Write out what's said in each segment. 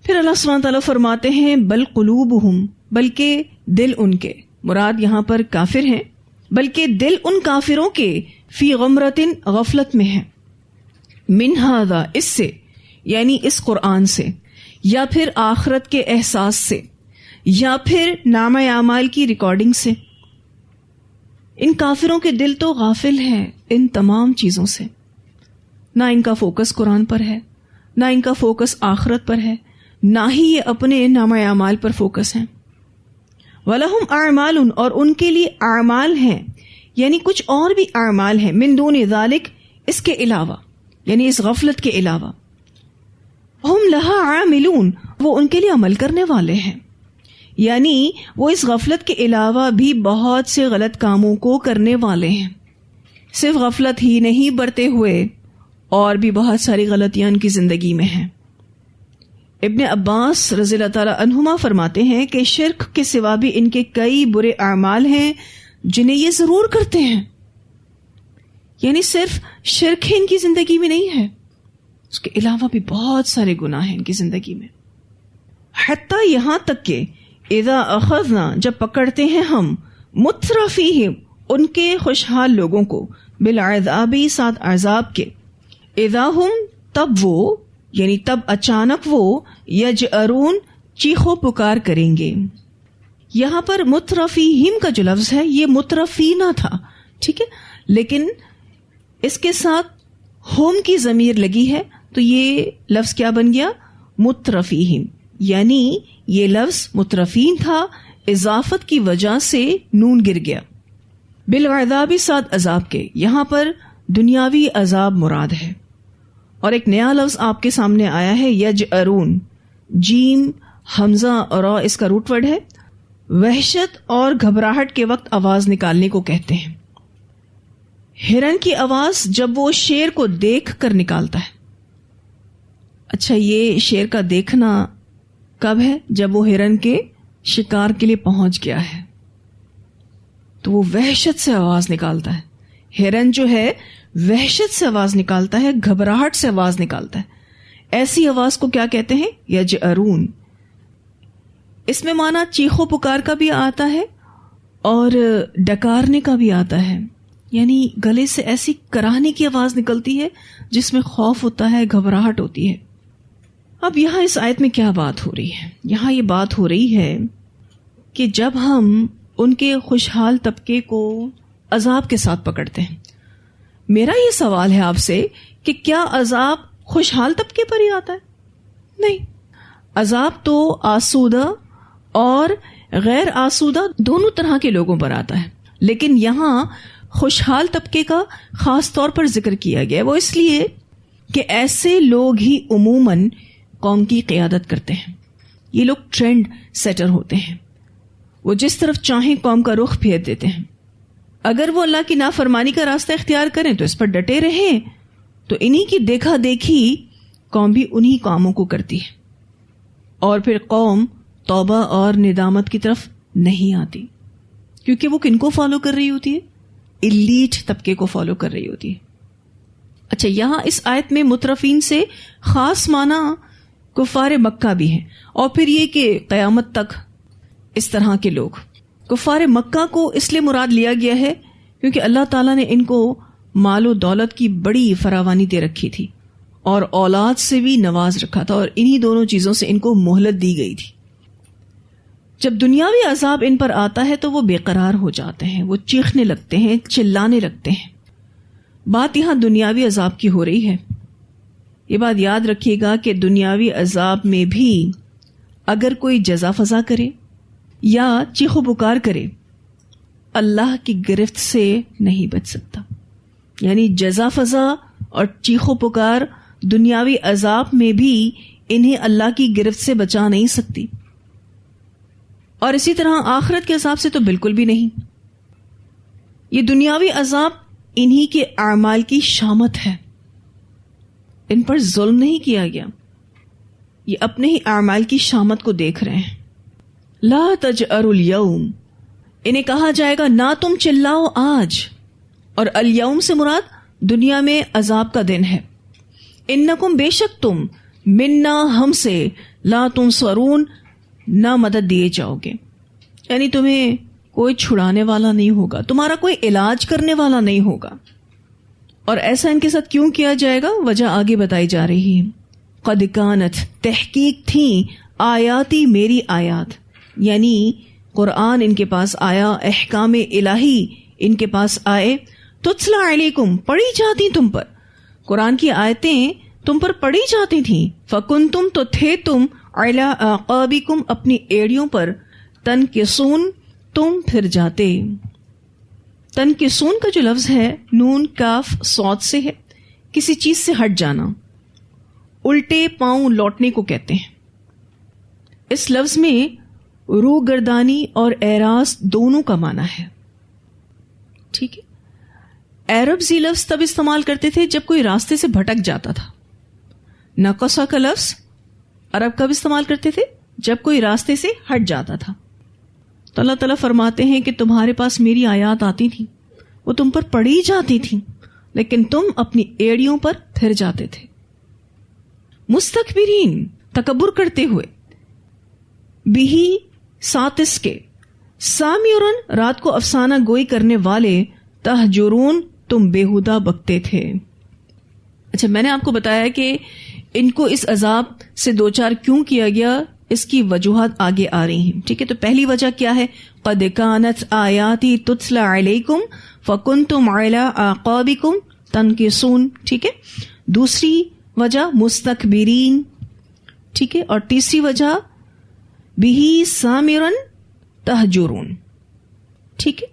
پھر اللہ سبحانہ تعالیٰ فرماتے ہیں بل قلوبہم، بلکہ دل ان کے، مراد یہاں پر کافر ہیں، بلکہ دل ان کافروں کے فی غمرتن، غفلت میں ہے، من ھذا، اس سے یعنی اس قرآن سے، یا پھر آخرت کے احساس سے، یا پھر نامہ اعمال کی ریکارڈنگ سے۔ ان کافروں کے دل تو غافل ہیں ان تمام چیزوں سے، نہ ان کا فوکس قرآن پر ہے، نہ ان کا فوکس آخرت پر ہے، نہ ہی یہ اپنے نامہ اعمال پر فوکس ہیں۔ وَلَهُمْ أَعْمَالٌ، اور ان کے لیے اعمال ہیں، یعنی کچھ اور بھی اعمال ہیں، من دون ذالک، اس کے علاوہ، یعنی اس غفلت کے علاوہ، ہم لہا عاملون، وہ ان کے لیے عمل کرنے والے ہیں، یعنی وہ اس غفلت کے علاوہ بھی بہت سے غلط کاموں کو کرنے والے ہیں۔ صرف غفلت ہی نہیں برتے ہوئے اور بھی بہت ساری غلطیاں ان کی زندگی میں ہیں۔ ابن عباس رضی اللہ تعالی عنہما فرماتے ہیں کہ شرک کے سوا بھی ان کے کئی برے اعمال ہیں جنہیں یہ ضرور کرتے ہیں، یعنی صرف شرک ہی ان کی زندگی میں نہیں ہے، اس کے علاوہ بھی بہت سارے گناہ ہیں ان کی زندگی میں، حتیٰ یہاں تک کہ اذا اخذنا، جب پکڑتے ہیں ہم، مترفیہم، ان کے خوشحال لوگوں کو، بالعذابی، ساتھ عذاب کے، اذا ہم، تب وہ، یعنی تب اچانک وہ، یجأرون، چیخو پکار کریں گے۔ یہاں پر مترفیہم کا جو لفظ ہے یہ مترفینہ تھا، ٹھیک ہے، لیکن اس کے ساتھ ہوم کی ضمیر لگی ہے تو یہ لفظ کیا بن گیا؟ مترفیہم، یعنی یہ لفظ مترفین تھا، اضافت کی وجہ سے نون گر گیا۔ بالعذابی، ساتھ عذاب کے، یہاں پر دنیاوی عذاب مراد ہے۔ اور ایک نیا لفظ آپ کے سامنے آیا ہے، یجأرون، جیم حمزہ اور را اس کا روٹ ورڈ ہے، وحشت اور گھبراہٹ کے وقت آواز نکالنے کو کہتے ہیں۔ ہرن کی آواز جب وہ شیر کو دیکھ کر نکالتا ہے۔ اچھا، یہ شیر کا دیکھنا کب ہے؟ جب وہ ہرن کے شکار کے لیے پہنچ گیا ہے تو وہ وحشت سے آواز نکالتا ہے۔ ہرن جو ہے وحشت سے آواز نکالتا ہے، گھبراہٹ سے آواز نکالتا ہے۔ ایسی آواز کو کیا کہتے ہیں؟ یجأرون۔ اس میں معنی چیخو پکار کا بھی آتا ہے اور ڈکارنے کا بھی آتا ہے، یعنی گلے سے ایسی کراہنے کی آواز نکلتی ہے جس میں خوف ہوتا ہے، گھبراہٹ ہوتی ہے۔ اب یہاں اس آیت میں کیا بات ہو رہی ہے؟ یہاں یہ بات ہو رہی ہے کہ جب ہم ان کے خوشحال طبقے کو عذاب کے ساتھ پکڑتے ہیں، میرا یہ سوال ہے آپ سے کہ کیا عذاب خوشحال طبقے پر ہی آتا ہے؟ نہیں، عذاب تو آسودہ اور غیر آسودہ دونوں طرح کے لوگوں پر آتا ہے، لیکن یہاں خوشحال طبقے کا خاص طور پر ذکر کیا گیا ہے، وہ اس لیے کہ ایسے لوگ ہی عموماً قوم کی قیادت کرتے ہیں۔ یہ لوگ ٹرینڈ سیٹر ہوتے ہیں، وہ جس طرف چاہیں قوم کا رخ پھیر دیتے ہیں۔ اگر وہ اللہ کی نافرمانی کا راستہ اختیار کریں تو اس پر ڈٹے رہیں، تو انہی کی دیکھا دیکھی قوم بھی انہی کاموں کو کرتی ہے، اور پھر قوم توبہ اور ندامت کی طرف نہیں آتی، کیونکہ وہ کن کو فالو کر رہی ہوتی ہے؟ ایلیٹ طبقے کو فالو کر رہی ہوتی ہے۔ اچھا، یہاں اس آیت میں مترفین سے خاص معنی کفار مکہ بھی ہیں، اور پھر یہ کہ قیامت تک اس طرح کے لوگ۔ کفار مکہ کو اس لیے مراد لیا گیا ہے کیونکہ اللہ تعالیٰ نے ان کو مال و دولت کی بڑی فراوانی دے رکھی تھی اور اولاد سے بھی نواز رکھا تھا، اور انہی دونوں چیزوں سے ان کو مہلت دی گئی تھی۔ جب دنیاوی عذاب ان پر آتا ہے تو وہ بے قرار ہو جاتے ہیں، وہ چیخنے لگتے ہیں، چلانے لگتے ہیں۔ بات یہاں دنیاوی عذاب کی ہو رہی ہے۔ یہ بات یاد رکھیے گا کہ دنیاوی عذاب میں بھی اگر کوئی جزا فضا کرے یا چیخو پکار کرے، اللہ کی گرفت سے نہیں بچ سکتا۔ یعنی جزا فضا اور چیخو پکار دنیاوی عذاب میں بھی انہیں اللہ کی گرفت سے بچا نہیں سکتی، اور اسی طرح آخرت کے عذاب سے تو بالکل بھی نہیں۔ یہ دنیاوی عذاب انہی کے اعمال کی شامت ہے، ان پر ظلم نہیں کیا گیا، یہ اپنے ہی اعمال کی شامت کو دیکھ رہے ہیں۔ لا تجأروا اليوم، انہیں کہا جائے گا نہ تم چلاؤ آج، اور الیوم سے مراد دنیا میں عذاب کا دن ہے۔ انکم، بے شک تم، منا ہم سے، لا تنصرون نہ مدد دیے جاؤ گے، یعنی تمہیں کوئی چھڑانے والا نہیں ہوگا، تمہارا کوئی علاج کرنے والا نہیں ہوگا. اور ایسا ان کے ساتھ کیوں کیا جائے گا؟ وجہ آگے بتائی جا رہی ہے. قد کانت تحقیق تھیں آیاتی میری آیات، یعنی قرآن ان کے پاس آیا، احکام الہی ان کے پاس آئے، تتلا علیکم پڑھی جاتی تم پر، قرآن کی آیتیں تم پر پڑھی جاتی تھیں، فکنتم تو تھے تم علی اعقابکم اپنی ایڑیوں پر، تنکسون تم پھر جاتے. تنکسون کا جو لفظ ہے نون کاف صاد سے ہے، کسی چیز سے ہٹ جانا، الٹے پاؤں لوٹنے کو کہتے ہیں. اس لفظ میں رو گردانی اور اعراض دونوں کا معنی ہے. ٹھیک ہے، عرب یہ لفظ تب استعمال کرتے تھے جب کوئی راستے سے بھٹک جاتا تھا. نقصہ کا لفظ عرب کب استعمال کرتے تھے؟ جب کوئی راستے سے ہٹ جاتا تھا. تو اللہ تعالیٰ فرماتے ہیں کہ تمہارے پاس میری آیات آتی تھیں، وہ تم پر پڑھی جاتی تھیں، لیکن تم اپنی ایڑیوں پر پھر جاتے تھے. مستکبرین تکبر کرتے ہوئے، بھی ساتھ اس کے، سامعون رات کو افسانہ گوئی کرنے والے، تہجرون تم بیہودہ بکتے تھے. اچھا، میں نے آپ کو بتایا کہ ان کو اس عذاب سے دوچار کیوں کیا گیا، اس کی وجوہات آگے آ رہی ہیں. ٹھیک ہے، تو پہلی وجہ کیا ہے؟ قد کانت آیاتی تتلا علیکم فکنتم علی اعقابکم تنکسون. ٹھیک ہے، دوسری وجہ مستکبرین. ٹھیک ہے، اور تیسری وجہ بہی سامرن تہجرون. ٹھیک ہے،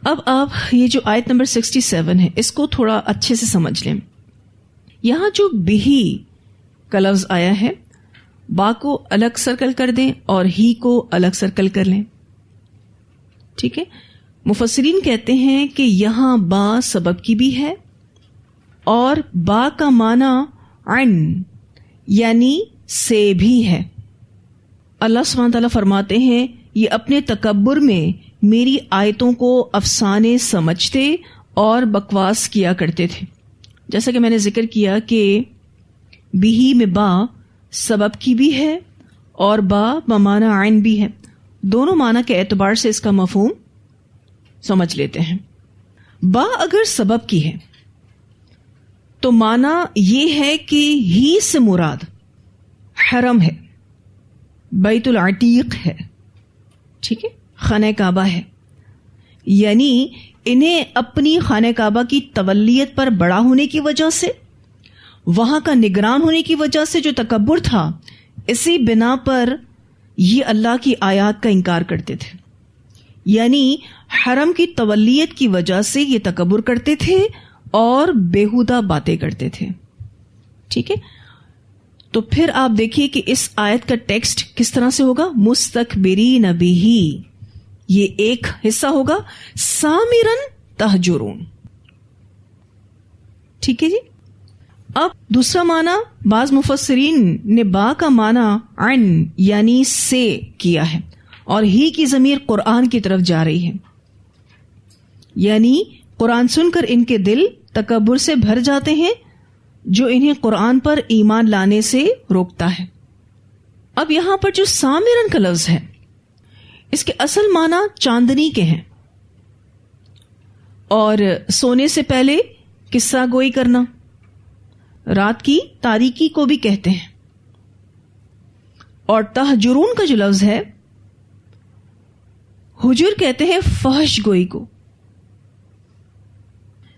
اب آپ یہ جو آیت نمبر 67 ہے اس کو تھوڑا اچھے سے سمجھ لیں. یہاں جو بہی کا لفظ آیا ہے، با کو الگ سرکل کر دیں اور ہی کو الگ سرکل کر لیں. ٹھیک ہے، مفسرین کہتے ہیں کہ یہاں با سبب کی بھی ہے، اور با کا معنی عن یعنی سے بھی ہے. اللہ سبحانہ تعالیٰ فرماتے ہیں یہ اپنے تکبر میں میری آیتوں کو افسانے سمجھتے اور بکواس کیا کرتے تھے. جیسا کہ میں نے ذکر کیا کہ بھی میں با سبب کی بھی ہے اور با بمعنی عین بھی ہے. دونوں معنی کے اعتبار سے اس کا مفہوم سمجھ لیتے ہیں. با اگر سبب کی ہے تو معنی یہ ہے کہ ہی سے مراد حرم ہے، بیت العتیق ہے. ٹھیک ہے، خانہ کعبہ ہے، یعنی انہیں اپنی خانہ کعبہ کی تولیت پر بڑا ہونے کی وجہ سے، وہاں کا نگران ہونے کی وجہ سے جو تکبر تھا، اسی بنا پر یہ اللہ کی آیات کا انکار کرتے تھے. یعنی حرم کی تولیت کی وجہ سے یہ تکبر کرتے تھے اور بیہودہ باتیں کرتے تھے. ٹھیک ہے، تو پھر آپ دیکھیے کہ اس آیت کا ٹیکسٹ کس طرح سے ہوگا. مستکبرین بہی، یہ ایک حصہ ہوگا، سامرن تہجرون. ٹھیک ہے جی. اب دوسرا معنی بعض مفسرین نے با کا معنی عن یعنی سے کیا ہے، اور ہی کی ضمیر قرآن کی طرف جا رہی ہے، یعنی قرآن سن کر ان کے دل تکبر سے بھر جاتے ہیں جو انہیں قرآن پر ایمان لانے سے روکتا ہے. اب یہاں پر جو سامرن کا لفظ ہے اس کے اصل معنی چاندنی کے ہیں، اور سونے سے پہلے قصہ گوئی کرنا، رات کی تاریکی کو بھی کہتے ہیں. اور تہجرون کا جو لفظ ہے، حجر کہتے ہیں فحش گوئی کو،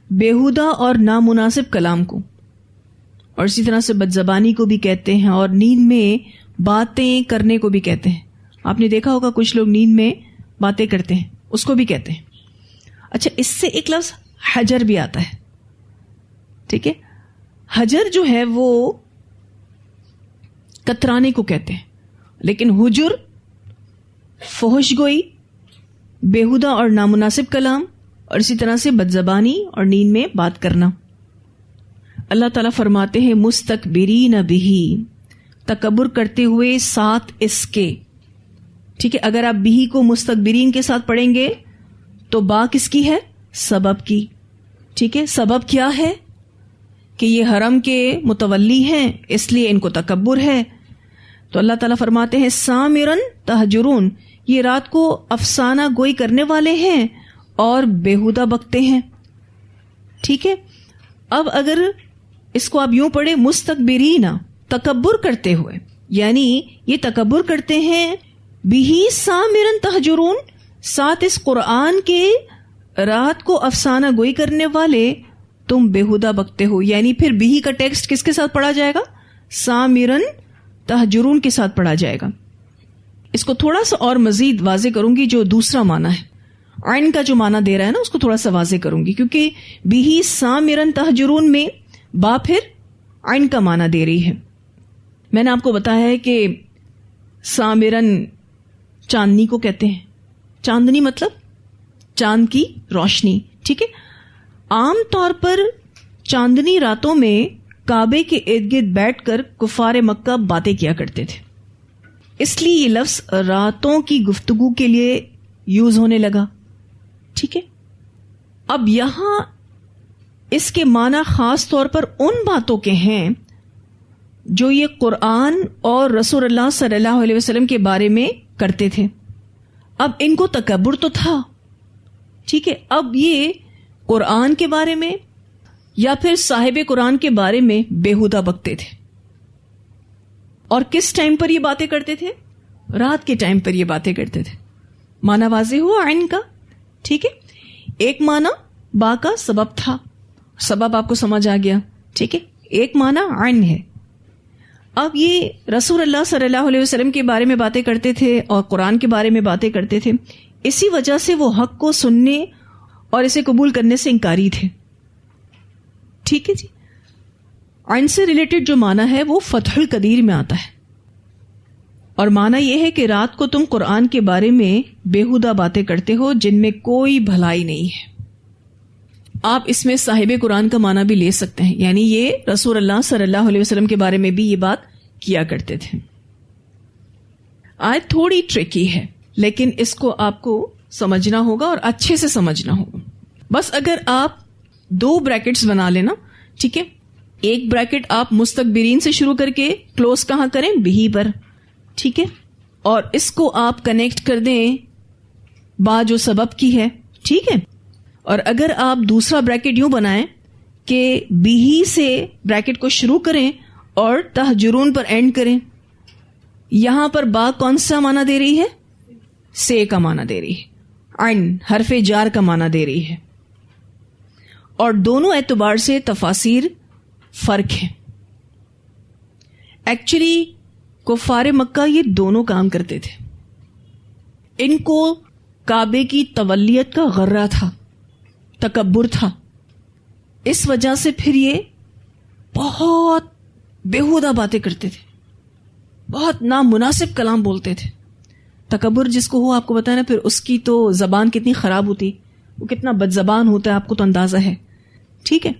بیہودہ اور نامناسب کلام کو، اور اسی طرح سے بدزبانی کو بھی کہتے ہیں، اور نیند میں باتیں کرنے کو بھی کہتے ہیں. آپ نے دیکھا ہوگا کچھ لوگ نیند میں باتیں کرتے ہیں، اس کو بھی کہتے ہیں. اچھا، اس سے ایک لفظ حجر بھی آتا ہے. ٹھیک ہے، حجر جو ہے وہ کترانے کو کہتے ہیں، لیکن حجر فحش گوئی، بیہودہ اور نامناسب کلام، اور اسی طرح سے بدزبانی اور نیند میں بات کرنا. اللہ تعالیٰ فرماتے ہیں مستکبرین بہی، تکبر کرتے ہوئے ساتھ اس کے. ٹھیک ہے، اگر آپ بہی کو مستکبرین کے ساتھ پڑھیں گے تو با کس کی ہے؟ سبب کی. ٹھیک ہے، سبب کیا ہے کہ یہ حرم کے متولی ہیں اس لیے ان کو تکبر ہے. تو اللہ تعالیٰ فرماتے ہیں سامرن تہجرون، یہ رات کو افسانہ گوئی کرنے والے ہیں اور بیہودہ بکتے ہیں. ٹھیک ہے. اب اگر اس کو آپ یوں پڑھے مستکبرین، تکبر کرتے ہوئے، یعنی یہ تکبر کرتے ہیں بہی سامرن تہجرون، ساتھ اس قرآن کے رات کو افسانہ گوئی کرنے والے تم بیہودہ بکتے ہو. یعنی پھر بہی کا ٹیکسٹ کس کے ساتھ پڑھا جائے گا؟ سامرن تہجرون کے ساتھ پڑھا جائے گا. اس کو تھوڑا سا اور مزید واضح کروں گی. جو دوسرا معنی ہے عین کا جو معنی دے رہا ہے نا، اس کو تھوڑا سا واضح کروں گی، کیونکہ بہی سامرن تہجرون میں با پھر عین کا معنی دے رہی ہے. میں نے آپ کو بتایا ہے کہ سامرن چاندنی کو کہتے ہیں. چاندنی مطلب چاند کی روشنی. ٹھیک ہے. عام طور پر چاندنی راتوں میں کعبے کے ارد گرد بیٹھ کر کفار مکہ باتیں کیا کرتے تھے، اس لیے یہ لفظ راتوں کی گفتگو کے لیے یوز ہونے لگا. ٹھیک ہے. اب یہاں اس کے معنی خاص طور پر ان باتوں کے ہیں جو یہ قرآن اور رسول اللہ صلی اللہ علیہ وسلم کے بارے میں کرتے تھے. اب ان کو تکبر تو تھا. ٹھیک ہے. اب یہ قرآن کے بارے میں یا پھر صاحب قرآن کے بارے میں بیہودہ بکتے تھے. اور کس ٹائم پر یہ باتیں کرتے تھے؟ رات کے ٹائم پر یہ باتیں کرتے تھے. معنی واضح ہوا عین کا. ٹھیک ہے. ایک معنی با کا سبب تھا، سبب آپ کو سمجھ آ گیا. ٹھیک ہے. ایک معنی عین ہے. اب یہ رسول اللہ صلی اللہ علیہ وسلم کے بارے میں باتیں کرتے تھے اور قرآن کے بارے میں باتیں کرتے تھے، اسی وجہ سے وہ حق کو سننے اور اسے قبول کرنے سے انکاری تھے. ٹھیک ہے جی. عین سے ریلیٹڈ جو معنی ہے وہ فتح القدیر میں آتا ہے، اور معنی یہ ہے کہ رات کو تم قرآن کے بارے میں بیہودہ باتیں کرتے ہو جن میں کوئی بھلائی نہیں ہے. آپ اس میں صاحب قرآن کا معنی بھی لے سکتے ہیں، یعنی یہ رسول اللہ صلی اللہ علیہ وسلم کے بارے میں بھی یہ بات کیا کرتے تھے. آیت تھوڑی ٹرکی ہے لیکن اس کو آپ کو سمجھنا ہوگا اور اچھے سے سمجھنا ہوگا. بس اگر آپ 2 بریکٹس بنا لینا. ٹھیک ہے. ایک بریکٹ آپ مستکبرین سے شروع کر کے کلوز کہاں کریں؟ بہی پر. ٹھیک ہے. اور اس کو آپ کنیکٹ کر دیں با جو سبب کی ہے. ٹھیک ہے. اور اگر آپ دوسرا بریکٹ یوں بنائیں کہ بہی سے بریکٹ کو شروع کریں اور تہجرون پر اینڈ کریں، یہاں پر با کون سا معنی دے رہی ہے؟ سے کا معنی دے رہی ہے. عین حرف جار کا معنی دے رہی ہے. اور دونوں اعتبار سے تفاسیر فرق ہے. ایکچولی کفار مکہ یہ دونوں کام کرتے تھے. ان کو کعبے کی تولیت کا غرہ تھا، تکبر تھا. اس وجہ سے پھر یہ بہت بیہودہ باتیں کرتے تھے، بہت نامناسب کلام بولتے تھے. تکبر جس کو ہو آپ کو بتایا نا، پھر اس کی تو زبان کتنی خراب ہوتی، وہ کتنا بد زبان ہوتا ہے آپ کو تو اندازہ ہے. ٹھیک ہے.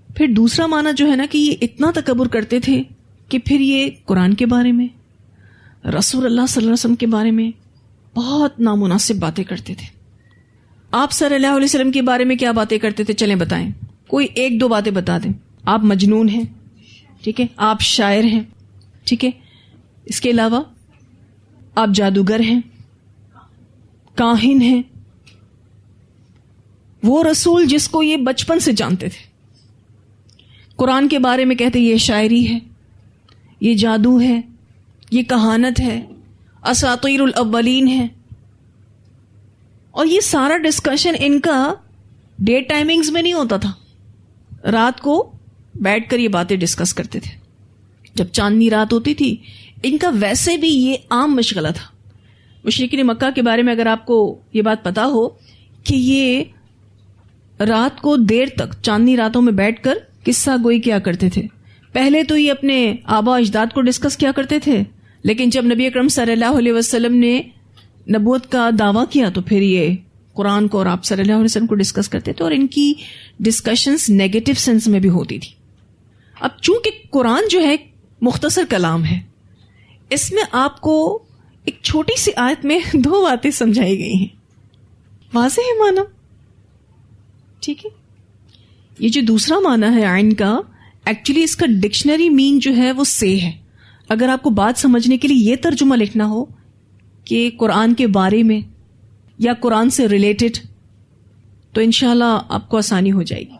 پھر دوسرا معنی جو ہے نا کہ یہ اتنا تکبر کرتے تھے کہ پھر یہ قرآن کے بارے میں، رسول اللہ صلی اللہ علیہ وسلم کے بارے میں بہت نامناسب باتیں کرتے تھے. آپ صلی اللہ علیہ وسلم کے بارے میں کیا باتیں کرتے تھے؟ چلیں بتائیں. کوئی 1-2 باتیں بتا دیں. آپ مجنون ہیں. ٹھیک ہے. آپ شاعر ہیں. ٹھیک ہے. اس کے علاوہ آپ جادوگر ہیں، کاہن ہیں. وہ رسول جس کو یہ بچپن سے جانتے تھے، قرآن کے بارے میں کہتے یہ شاعری ہے، یہ جادو ہے، یہ کہانت ہے، اساطیر الاولین ہے. اور یہ سارا ڈسکشن ان کا ڈے ٹائمنگز میں نہیں ہوتا تھا. رات کو بیٹھ کر یہ باتیں ڈسکس کرتے تھے. جب چاندنی رات ہوتی تھی، ان کا ویسے بھی یہ عام مشغلہ تھا. مشرکین مکہ کے بارے میں اگر آپ کو یہ بات پتا ہو کہ یہ رات کو دیر تک چاندنی راتوں میں بیٹھ کر قصہ گوئی کیا کرتے تھے. پہلے تو یہ اپنے آبا اجداد کو ڈسکس کیا کرتے تھے، لیکن جب نبی اکرم صلی اللہ علیہ وسلم نے نبوت کا دعویٰ کیا تو پھر یہ قرآن کو اور آپ صلی اللہ علیہ وسلم کو ڈسکس کرتے تھے. اور ان کی ڈسکشنز نیگیٹو سینس میں بھی ہوتی تھی. اب چونکہ قرآن جو ہے مختصر کلام ہے، اس میں آپ کو ایک چھوٹی سی آیت میں 2 باتیں سمجھائی گئی ہیں. واضح ہے معنی. ٹھیک ہے. یہ جو دوسرا معنی ہے عین کا، ایکچولی اس کا ڈکشنری مین جو ہے وہ سے ہے. اگر آپ کو بات سمجھنے کے لیے یہ ترجمہ لکھنا ہو کہ قرآن کے بارے میں یا قرآن سے ریلیٹڈ، تو انشاءاللہ آپ کو آسانی ہو جائے گی.